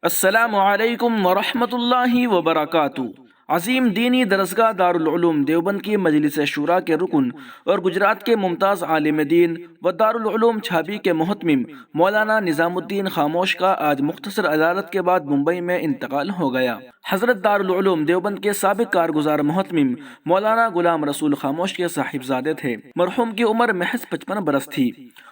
السلام علیکم ورحمۃ اللہ وبرکاتہ۔ عظیم دینی درسگاہ دارالعلوم دیوبند کی مجلس شورا کے رکن اور گجرات کے ممتاز عالم دین و دارالعلوم چھابی کے محتمم مولانا نظام الدین خاموش کا آج مختصر عدالت کے بعد ممبئی میں انتقال ہو گیا۔ حضرت دارالعلوم دیوبند کے سابق کارگزار محتمم مولانا غلام رسول خاموش کے صاحبزادے تھے۔ مرحوم کی عمر محض 55 برس تھی۔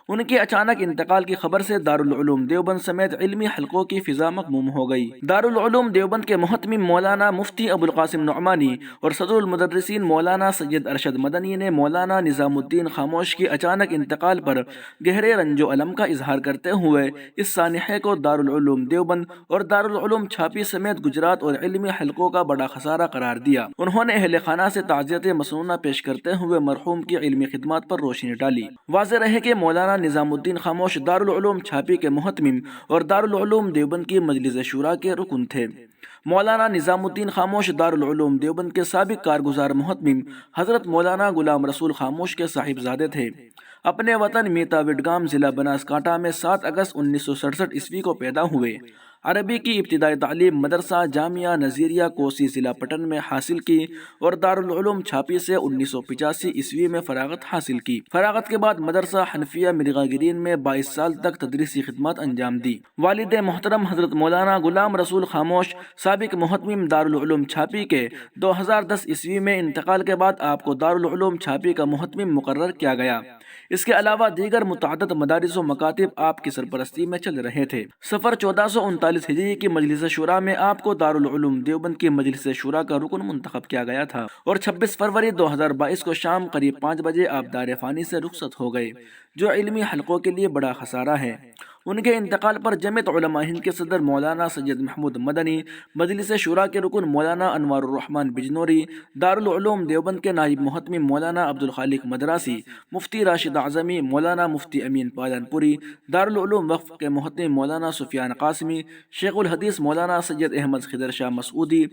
ان کے اچانک انتقال کی خبر سے دارالعلوم دیوبند سمیت علمی حلقوں کی فضا مغموم ہو گئی۔ دارالعلوم دیوبند کے محتمم مولانا مفتی ابو القاسم نعمانی اور صدر المدرسین مولانا سید ارشد مدنی نے مولانا نظام الدین خاموش کی اچانک انتقال پر گہرے رنج و الم کا اظہار کرتے ہوئے اس سانحے کو دارالعلوم دیوبند اور دارالعلوم چھاپی سمیت گجرات اور علمی حلقوں کا بڑا خسارہ قرار دیا۔ انہوں نے اہل خانہ سے تعزیت مسنونہ پیش کرتے ہوئے مرحوم کی علمی خدمات پر روشنی ڈالی۔ واضح رہے کہ مولانا نظام الدین خاموش دارالعلوم چھاپی کے محتمم اور دارالعلوم دیوبند کی مجلس شورا کے رکن تھے۔ مولانا نظام الدین خاموش دارالعلوم دیوبند کے سابق کارگزار محتمم حضرت مولانا غلام رسول خاموش کے صاحبزادے تھے۔ اپنے وطن میتا وڈگام ضلع بناسکانٹھا میں 7 اگست 1967 عیسوی کو پیدا ہوئے۔ عربی کی ابتدائی تعلیم مدرسہ جامعہ نظیریہ کوسی ضلع پٹن میں حاصل کی اور دارالعلوم چھاپی سے 1985 عیسوی میں فراغت حاصل کی۔ فراغت کے بعد مدرسہ حنفیہ مرغا گرین میں 22 سال تک تدریسی خدمات انجام دی۔ والد محترم حضرت مولانا غلام رسول خاموش سابق محتمم دارالعلوم چھاپی کے 2010 عیسوی میں انتقال کے بعد آپ کو دارالعلوم چھاپی کا محتمم مقرر کیا گیا۔ اس کے علاوہ دیگر متعدد مدارس و مکاتب آپ کی سرپرستی میں چل رہے تھے۔ صفر 1439 ہجری کی مجلس شورا میں آپ کو دارالعلوم دیوبند کی مجلس شورا کا رکن منتخب کیا گیا تھا اور 26 فروری 2022 کو شام قریب 5 بجے آپ دار فانی سے رخصت ہو گئے، جو علمی حلقوں کے لیے بڑا خسارہ ہے۔ ان کے انتقال پر جمعیت علماء ہند کے صدر مولانا سید محمود مدنی، مجلس شورا کے رکن مولانا انوار الرحمن بجنوری، دارالعلوم دیوبند کے نائب محتمم مولانا عبدالخالق مدراسی، مفتی راشد اعظمی، مولانا مفتی امین پالن پوری، دارالعلوم وقف کے محتمم مولانا سفیان قاسمی، شیخ الحدیث مولانا سید احمد خضر شاہ مسعودی،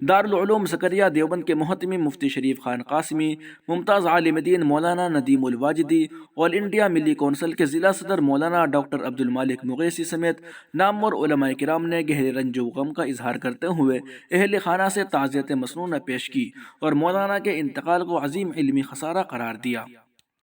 دارالعلوم زکریا دیوبند کے محتمم مفتی شریف خان قاسمی، ممتاز عالم دین مولانا ندیم الواجدی، آل انڈیا ملی کونسل کے ضلع صدر مولانا ڈاکٹر عبدالمالک مغیثی سمیت نامور علماء کرام نے گہرے رنج و غم کا اظہار کرتے ہوئے اہل خانہ سے تعزیت مسنونہ پیش کی اور مولانا کے انتقال کو عظیم علمی خسارہ قرار دیا۔